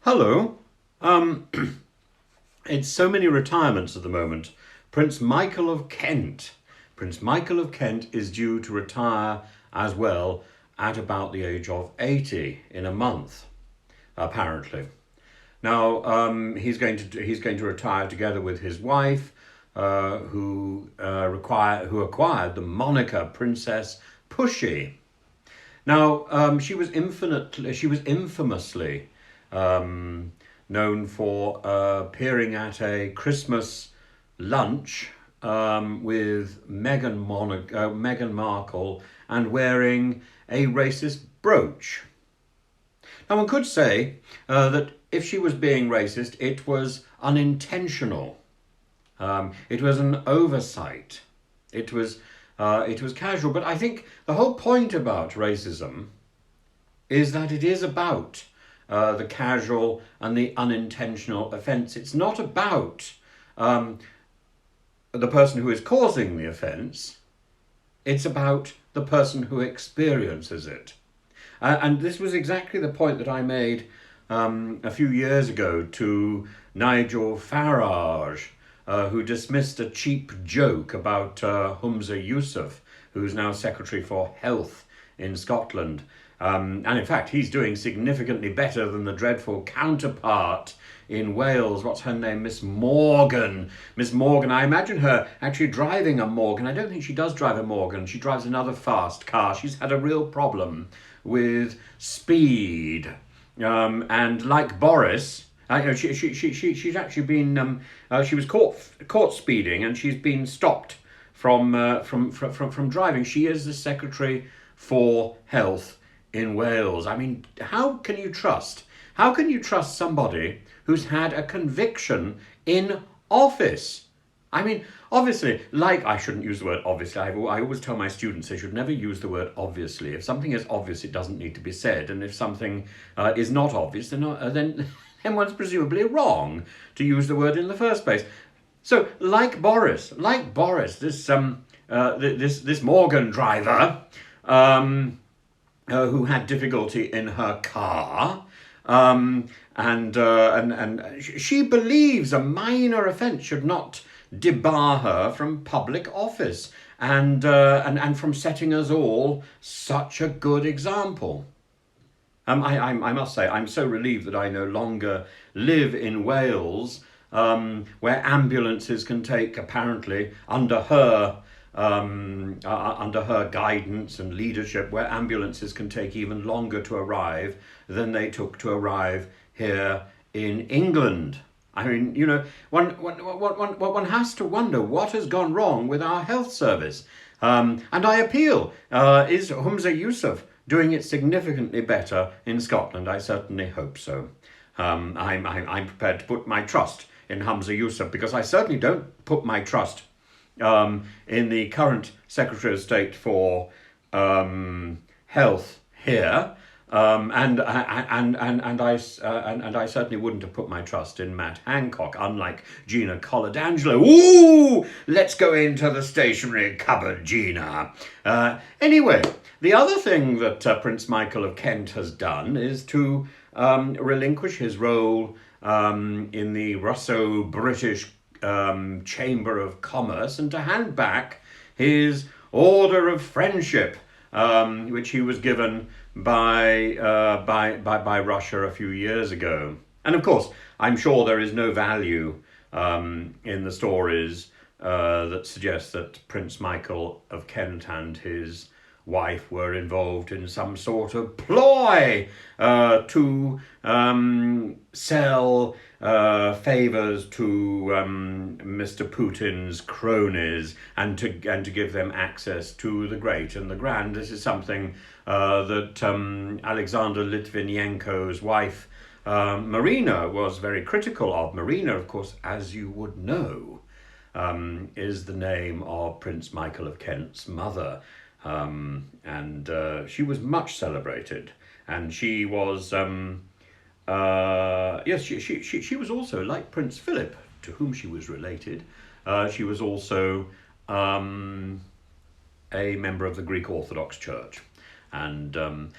Hello. Um, it's so many retirements at the moment. Prince Michael of Kent. Prince Michael of Kent is due to retire as well at about the age of 80 in a month, apparently. Now he's going to retire together with his wife, who acquired the moniker Princess Pushy. Now, she was infamously known for appearing at a Christmas lunch with Meghan Markle and wearing a racist brooch. Now, one could say that if she was being racist, it was unintentional. It was an oversight. It was casual. But I think the whole point about racism is that it is about the casual and the unintentional offence. It's not about um, the person who is causing the offence. It's about the person who experiences it. And this was exactly the point that I made a few years ago to Nigel Farage, who dismissed a cheap joke about Humza Yousaf, who's now Secretary for Health in Scotland. And in fact, he's doing significantly better than the dreadful counterpart in Wales. What's her name? Miss Morgan. Miss Morgan. I imagine her actually driving a Morgan. I don't think she does drive a Morgan. She drives another fast car. She's had a real problem with speed. And like Boris, she's actually been she was caught speeding, and she's been stopped from driving. She is the Secretary for Health in Wales. I mean, how can you trust somebody who's had a conviction in office? I mean, obviously, like, I shouldn't use the word obviously. I always tell my students they should never use the word obviously. If something is obvious, it doesn't need to be said. And if something is not obvious, then then one's presumably wrong to use the word in the first place. So, this Morgan driver, who had difficulty in her car, and she believes a minor offence should not debar her from public office and from setting us all such a good example. I must say, I'm so relieved that I no longer live in Wales, where ambulances can take, apparently, under her guidance and leadership, where ambulances can take even longer to arrive than they took to arrive here in England. I mean, one has to wonder what has gone wrong with our health service. And I appeal, is Humza Yousaf doing it significantly better in Scotland? I certainly hope so. I'm prepared to put my trust in Humza Yousaf, because I certainly don't put my trust in the current Secretary of State for Health here. And I certainly wouldn't have put my trust in Matt Hancock, unlike Gina Coladangelo. Ooh, let's go into the stationery cupboard, Gina. Anyway, the other thing that Prince Michael of Kent has done is to relinquish his role in the Russo-British Chamber of Commerce, and to hand back his Order of Friendship, which he was given by Russia a few years ago. And of course, I'm sure there is no value in the stories that suggest that Prince Michael of Kent and his wife were involved in some sort of ploy to sell favours to Mr. Putin's cronies, and to give them access to the great and the grand. This is something that Alexander Litvinenko's wife, Marina, was very critical of. Marina, of course, as you would know, is the name of Prince Michael of Kent's mother. And she was much celebrated, and she was yes, she was also, like Prince Philip, to whom she was related. She was also a member of the Greek Orthodox Church, and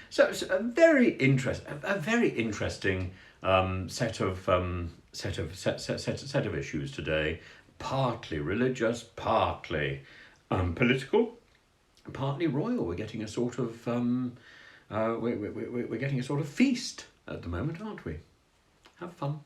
so it's a very interesting set of issues today, partly religious, partly political, partly royal. We're getting a sort of we're getting a sort of feast at the moment, aren't we? Have fun.